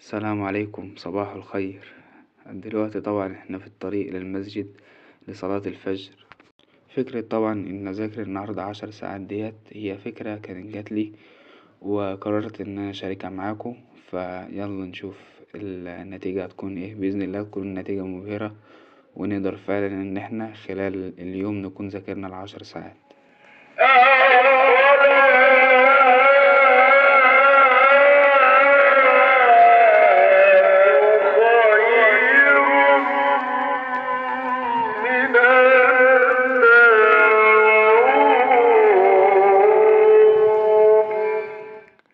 السلام عليكم، صباح الخير. دلوقتي طبعا احنا في الطريق للمسجد لصلاة الفجر. فكرة طبعا ان اذاكر النهاردة 10 ساعات ديت هي فكرة كانت جاتلي، وقررت ان انا اشاركها معاكم. فيلا نشوف النتيجة هتكون ايه. بإذن الله تكون النتيجة مبهرة، ونقدر فعلا ان احنا خلال اليوم نكون ذاكرنا ال10 ساعات.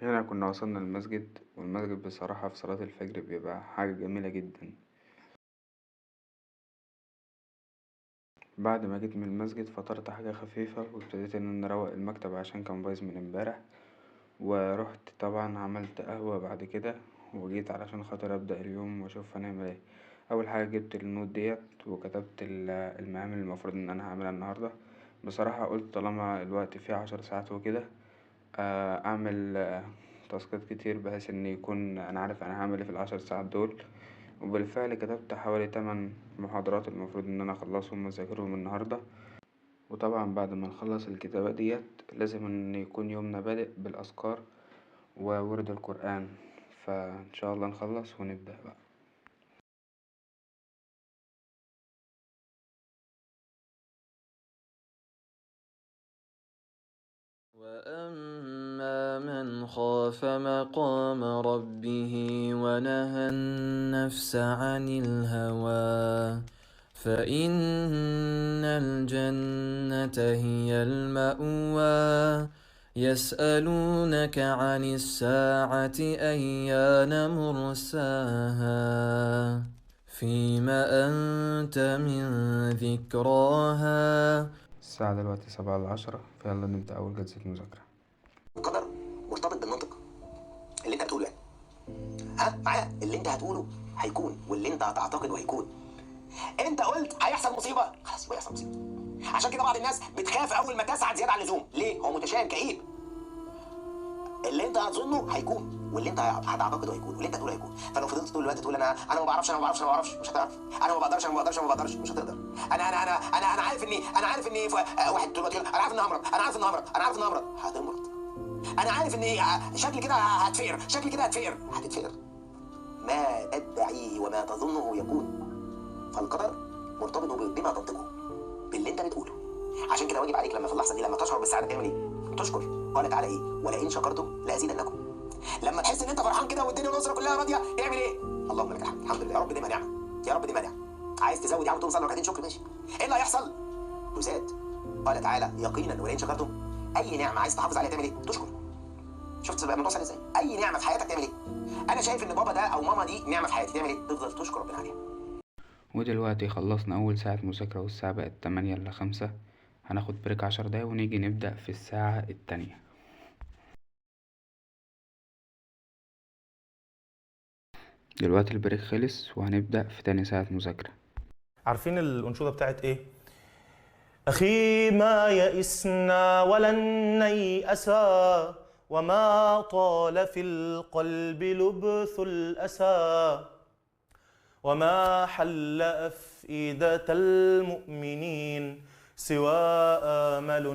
هنا كنا وصلنا المسجد، والمسجد بصراحة في صلاة الفجر بيبقى حاجة جميلة جدا. بعد ما جيت من المسجد فطرت حاجة خفيفة، وابتديت ان انا اروق المكتب عشان كان بايظ من امبارح. ورحت طبعا عملت قهوة بعد كده، وجيت علشان خاطر ابدأ اليوم واشوف هنعمل ايه. اول حاجة جبت النوت ديت وكتبت المهام اللي المفروض ان انا هعملها النهاردة. بصراحة قلت طالما الوقت فيه 10 ساعات وكده، اعمل تاسكات كتير بحيث ان يكون انا عارف انا هعمل ايه في ال10 ساعات دول. وبالفعل كتبت حوالي 8 محاضرات المفروض ان انا اخلصهم واذاكرهم النهاردة. وطبعا بعد ما نخلص الكتابة ديت لازم ان يكون يومنا بادئ بالاذكار وورد القرآن. فان شاء الله نخلص ونبدأ بقى. وأما من خاف مقام ربه ونهى النفس عن الهوى فإن الجنة هي المأوى. يسألونك عن الساعة أيان مرساها فيما أنت من ذكراها. الساعة دلوقتي 7:10، فيلا نبدأ أول جلسة مذاكرة. القدر مرتبط بالمنطق اللي انت بتقوله، يعني معايا اللي انت هتقوله هيكون، واللي انت هتعتقده هيكون. انت قلت هيحصل مصيبه، خلاص يبقى يحصل مصيبه. عشان كده بعض الناس بتخاف اول ما تسعد زياده عن اللزوم. ليه؟ هو متشائم كئيب. اللي انت هتظنه هيكون، واللي انت هتعتقده هيكون، واللي انت هتقوله هيكون. فلو فضلت طول الوقت تقول انا ما بعرفش مش هتعرف. انا ما بقدرش مش هتقدر. انا عارف اني واحد طول الوقت يقول انا عارف اني همرض. هتمرض. انا عارف اني شكلي كده هتفقر. هتتفقر. ما تدعيه وما تظنه يكون. فالقدر مرتبط بما تنطقه، باللي انت بتقوله. عشان كده واجب عليك لما في اللحظه دي، لما تشعر بالسعاده تعمل ايه؟ تشكر. قال تعالى ايه؟ ولئن شكرتم لازيدنكم. لما تحس ان انت فرحان كده والدنيا والاسره كلها راضيه، اعمل ايه؟ اللهم لك الحمد، الحمد لله، يا رب دي نعمه، يا رب دي نعمه. عايز تزود يا عم تقوم صلي ركعتين شكر، ماشي. ايه اللي هيحصل؟ تزاد. قال تعالى يقينا ولئن شكرتم. اي نعمه عايز تحافظ عليها تعمل ايه؟ تشكر. شفت بقى الموضوع سهل ازاي؟ اي نعمه في حياتك تعمل ايه؟ انا شايف ان بابا ده او ماما دي نعمه في حياتي، تعمل ايه؟ تفضل تشكر ربنا عليها. ودلوقتي خلصنا أول ساعة مذاكرة، والساعة بقت 8:55. هناخد بريك 10 دقايق ونيجي نبدأ في الساعة التانية. دلوقتي البريك خلص وهنبدأ في تاني ساعة مذاكرة. عارفين الأنشودة بتاعت إيه؟ أخي ما يئسنا ولن نيأسا وما طال في القلب لبث الأسى وما حل أفئدة المؤمنين سوى آمل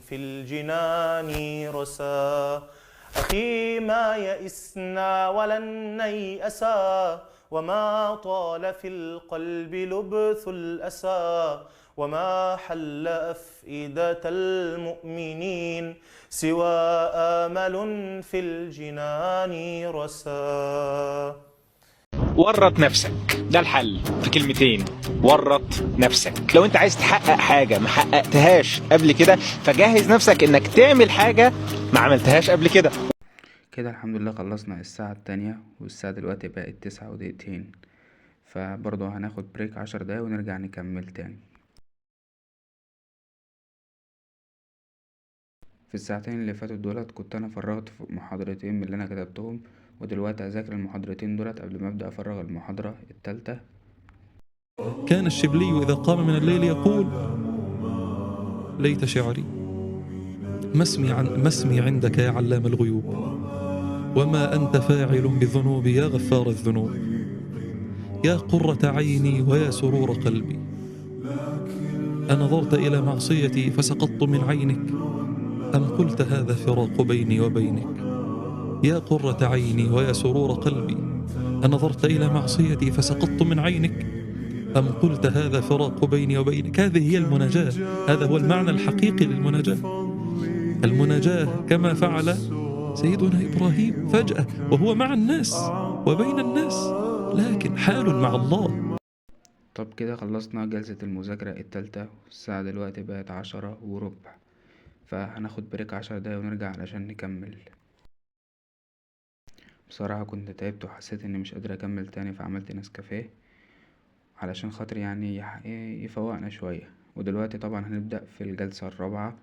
في الجنان رسا. أخي ما يئسنا ولن نيأسا وما طال في القلب لبث الأسى وما حل أفئدة المؤمنين سوى آمل في الجنان رسا. ورط نفسك، ده الحل في كلمتين. ورط نفسك. لو انت عايز تحقق حاجة ما حققتهاش قبل كده، فجهز نفسك انك تعمل حاجة ما عملتهاش قبل كده. كده الحمد لله خلصنا الساعة التانية، والساعة دلوقتي بقت 9:02. فبرضه هناخد بريك 10 دقايق ونرجع نكمل تاني. في الساعتين اللي فاتوا دولت كنت انا فرغت في محاضرتين من اللي انا كتبتهم، ودلوقتي هذاكر المحاضرتين دولت قبل ما ابدا افرغ المحاضره التالتة. كان الشبلي إذا قام من الليل يقول ليت شعري ما اسمي عندك يا علام الغيوب، وما أنت فاعل بذنوبي يا غفار الذنوب. يا قرة عيني ويا سرور قلبي، أنظرت إلى معصيتي فسقطت من عينك، أم قلت هذا فراق بيني وبينك؟ يا قرة عيني ويا سرور قلبي، أنظرت إلى معصيتي فسقطت من عينك، أم قلت هذا فراق بيني وبينك؟ هذه هي المناجاة، هذا هو المعنى الحقيقي للمناجاة. المناجاة كما فعل سيدنا إبراهيم فجأة وهو مع الناس وبين الناس، لكن حال مع الله. طب كده خلصنا جلسة المذاكرة التالتة، الساعة دلوقتي بقت 10:15، فهناخد بريك 10 دقايق ونرجع علشان نكمل. بصراحة كنت تعبت وحسيت اني مش قادر اكمل تاني، فعملت نسكافيه علشان خاطر يعني يفوقنا شوية. ودلوقتي طبعا هنبدأ في الجلسة الرابعة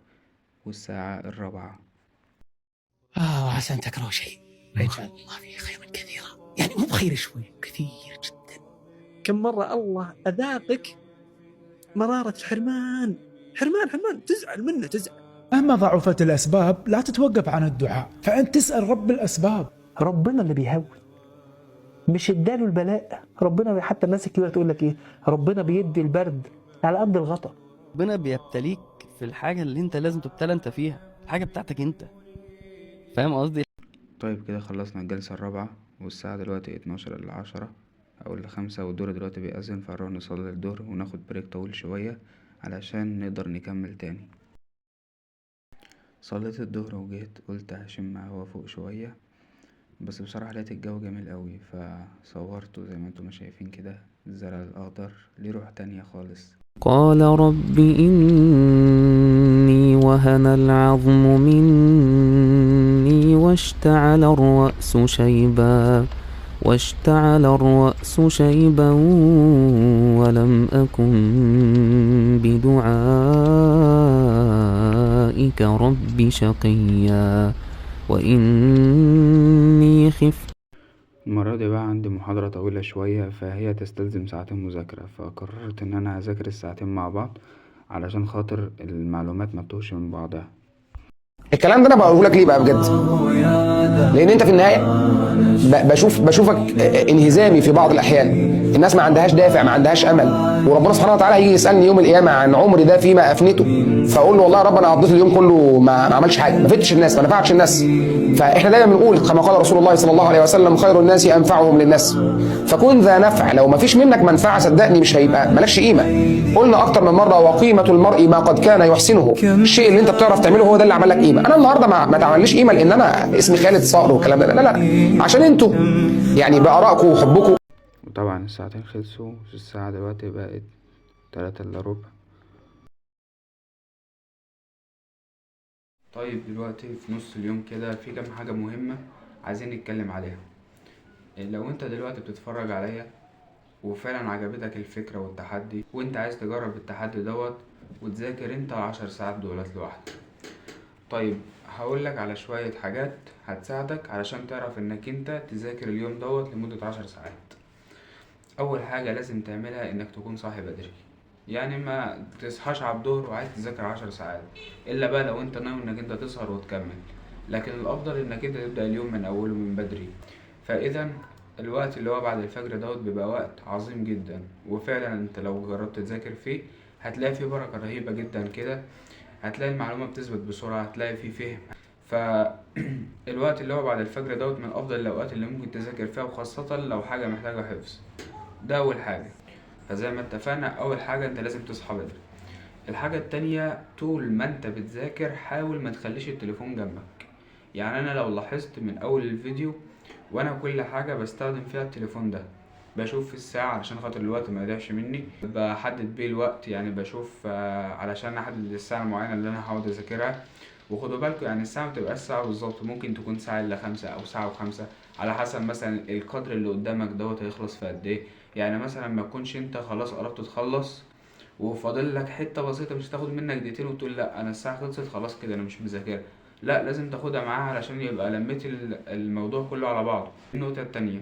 والساعة 4. أحسنت تكره شيء يجعل الله فيه خيرا كثيرا، يعني مو بخير شوي، كثير جدا. كم مرة الله أذاقك مرارة الحرمان، حرمان تزعل منه، تزعل. مهما ضعفت الأسباب لا تتوقف عن الدعاء، فأنت تسأل رب الأسباب. ربنا اللي بيهون، مش اداله البلاء. ربنا حتى الناس الكبيرة تقول لك ايه، ربنا بيدي البرد على قد الغطا. ربنا بيبتليك في الحاجة اللي انت لازم تبتلى انت فيها، الحاجة بتاعتك انت، فاهم قصدي؟ طيب كده خلصنا الجلسة الرابعة، والساعة دلوقتي 12:10 أو 5، والدور دلوقتي بيأذن، فنروح نصلي الظهر وناخد بريك طويل شوية علشان نقدر نكمل تاني. صليت الظهر وجيت قلت هشم هوا فوق شوية، بس بصراحة لقيت الجو جميل قوي فصورته زي ما انتم شايفين كده، الزرع الأخضر ليه روح تانية خالص. قال رب إني وهن العظم مني واشتعل الرأس شيبا ولم أكن بدعائك رب شقيا وإني خفت. المرة دي بقى عندي محاضرة طويلة شوية، فهي تستلزم ساعتين مذاكرة، فقررت ان انا اذاكر الساعتين مع بعض علشان خاطر المعلومات ما تتوهش من بعضها. الكلام ده انا بقوله لك ليه بقى بجد؟ لان انت في النهايه بشوفك انهزامي في بعض الاحيان. الناس ما عندهاش دافع، ما عندهاش امل، وربنا سبحانه وتعالى هيجي يسالني يوم القيامه عن عمري ده فيما افنيته، فاقول له والله يا رب انا قضيت اليوم كله ما عملش حاجه، ما فدتش الناس، ما نفعتش الناس. فاحنا دايما بنقول كما قال رسول الله صلى الله عليه وسلم خير الناس انفعهم للناس. فكن ذا نفع، لو ما فيش منك منفعه صدقني مش هيبقى مالكش قيمه. قلنا اكتر من مره وقيمه المرء ما قد كان يحسنه، الشيء اللي انت بتعرف تعمله هو ده اللي عمل لك قيمه. انا النهارده ما تعمليش قيمه لان انا اسمي خالد صقر والكلام ده، لا عشان انتوا يعني بارائكم وحبكم. وطبعا الساعتين خلصوا، الساعة دلوقتي بقت 3:15. طيب دلوقتي في نص اليوم كده في كام حاجة مهمة عايزين نتكلم عليها. لو انت دلوقتي بتتفرج عليا وفعلا عجبتك الفكرة والتحدي وانت عايز تجرب التحدي دوت وتذاكر انت 10 ساعات دولت لوحدك، طيب هقولك على شوية حاجات هتساعدك علشان تعرف انك انت تذاكر اليوم دوت لمدة 10 ساعات. اول حاجة لازم تعملها انك تكون صاحي بدري، يعني ما تصحاش على الظهر وعايز تذاكر 10 ساعات، الا بقى لو انت ناوي انك انت تسهر وتكمل، لكن الافضل انك انت تبدأ اليوم من اوله من بدري. فاذا الوقت اللي هو بعد الفجر دوت بيبقى وقت عظيم جدا، وفعلا انت لو جربت تذاكر فيه هتلاقي فيه بركة رهيبة جدا كده، هتلاقي المعلومة بتثبت بسرعة، هتلاقي فيه فهم. فالوقت اللي هو بعد الفجر دوت من افضل الاوقات اللي ممكن تذاكر فيها، وخاصة لو حاجة محتاجة حفظ. ده اول حاجة. فزي ما اتفقنا اول حاجة انت لازم تصحى بدري. الحاجة التانية طول ما انت بتذاكر حاول ما تخليش التليفون جنبك. يعني انا لو لاحظت من اول الفيديو وانا كل حاجة بستخدم فيها التليفون ده، بشوف في الساعة علشان خاطر الوقت ما يضيعش مني، بحدد بيه الوقت، يعني بشوف علشان احدد الساعة المعينة اللي انا هقعد اذاكرها. وخدوا بالكم يعني الساعة متبقاش ساعة بالظبط، ممكن تكون ساعة الا 5 او ساعة و5 على حسب مثلا القدر اللي قدامك دوت هيخلص في قد ايه. يعني مثلا ما تكونش انت خلاص قربت تخلص وفاضل لك حتة بسيطة مش تاخد منك دقيقتين وتقول لا انا الساعة خلصت خلاص كده انا مش مذاكرها، لا لازم تاخدها معاها علشان يبقى لميت الموضوع كله على بعضه. النقطة التانية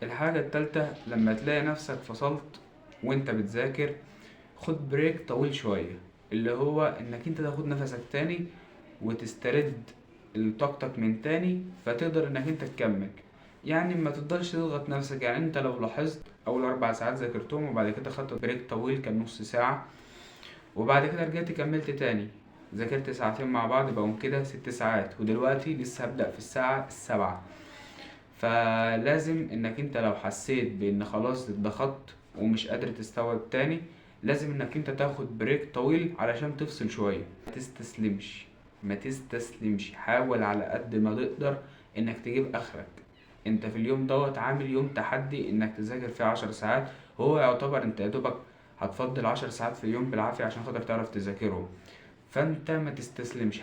الحاجة التالتة لما تلاقي نفسك فصلت وانت بتذاكر خد بريك طويل شوية، اللي هو انك انت تاخد نفسك تاني وتسترد طاقتك من تاني فتقدر انك انت تكمل. يعني ما تفضلش تضغط نفسك. يعني انت لو لاحظت اول 4 ساعات ذاكرتهم وبعد كده خدت بريك طويل كان نص ساعة، وبعد كده رجعت كملت تاني، ذاكرت ساعتين مع بعض بقوا كده 6 ساعات، ودلوقتي لسه هبدأ في الساعة 7. فلازم انك انت لو حسيت بان خلاص اتضغطت ومش قادر تستوعب تاني، لازم انك انت تاخد بريك طويل علشان تفصل شوية. ما تستسلمش، حاول على قد ما تقدر انك تجيب اخرك. انت في اليوم دوت عامل يوم تحدي انك تذاكر فيه 10 ساعات، هو يعتبر انت يا دوبك هتفضل 10 ساعات في اليوم بالعافية عشان خاطر تعرف تذاكرهم. فانت ما تستسلمش،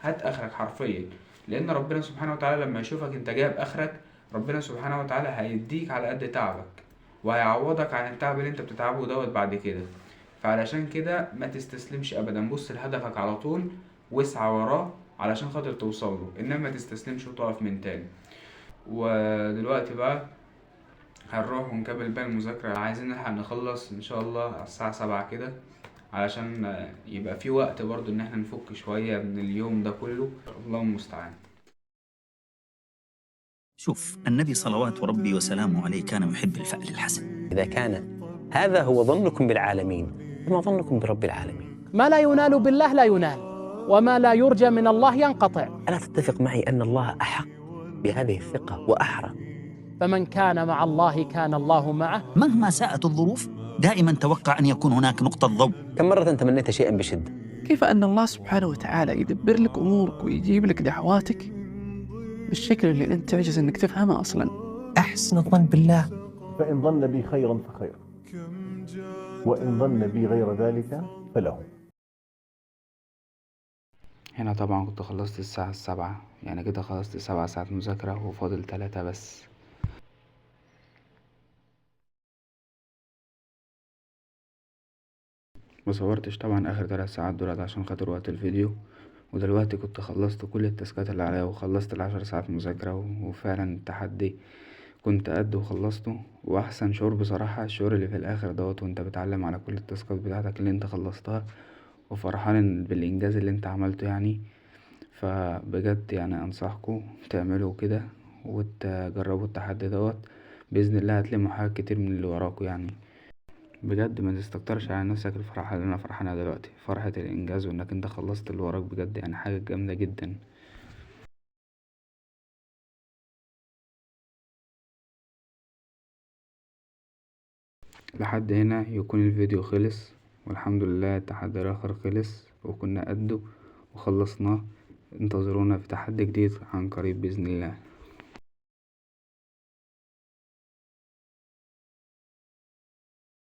هات اخرك حرفيا، لان ربنا سبحانه وتعالى لما يشوفك انت جايب اخرك، ربنا سبحانه وتعالى هيديك على قد تعبك وهيعوضك عن التعب اللي انت بتتعبه دوت بعد كده. فعلشان كده ما تستسلمش ابدا، بص لهدفك على طول واسعى وراه علشان خاطر توصل له، انما ما تستسلمش وتقف من تاني. ودلوقتي بقى هنروح ونكمل باقي المذاكرة، عايزين نلحق نخلص ان شاء الله على الساعة 7 كده، علشان يبقى في وقت برضو ان احنا نفك شوية من اليوم ده كله. الله المستعان. شوف، النبي صلوات ربي وسلامه عليه كان يحب الفعل الحسن. إذا كان هذا هو ظنكم بالعالمين، فما ظنكم برب العالمين؟ ما لا ينال بالله لا ينال، وما لا يرجى من الله ينقطع. ألا تتفق معي أن الله أحق بهذه الثقة وأحرى؟ فمن كان مع الله كان الله معه مهما ساءت الظروف، دائما توقع أن يكون هناك نقطة ضوء. كم مرة تمنيت شيئا بشدة؟ كيف أن الله سبحانه وتعالى يدبر لك أمورك ويجيب لك دعواتك بالشكل اللي أنت تعجز أنك تفهمه أصلا. أحسن الظن بالله. فإن ظن بي خيرا فخير، وإن ظن بي غير ذلك فله. هنا طبعا كنت خلصت الساعة 7، يعني كده خلصت 7 ساعات مذاكرة وفاضل 3 بس. مصورتش طبعا اخر 3 ساعات دولت عشان خاطر وقت الفيديو، ودلوقتي كنت خلصت كل التاسكات اللي عليا وخلصت ال10 ساعات مذاكرة، وفعلا التحدي كنت قد وخلصته. واحسن شعور بصراحة الشعور اللي في الاخر دوت وانت بتعلم على كل التاسكات بتاعتك اللي انت خلصتها وفرحان بالانجاز اللي انت عملته يعني. فبجد يعني انصحكم تعملوا كده وتجربوا التحدي دوت، باذن الله هتلموا حاجات كتير من اللي وراكوا يعني. بجد ما تستكترش على نفسك الفرحة اللي انا فرحانها دلوقتي، فرحة الانجاز وانك انت خلصت اللي وراك، بجد يعني حاجة جامدة جدا. لحد هنا يكون الفيديو خلص، والحمد لله التحدي الاخر خلص وكنا قده وخلصناه. انتظرونا في تحدي جديد عن قريب بإذن الله.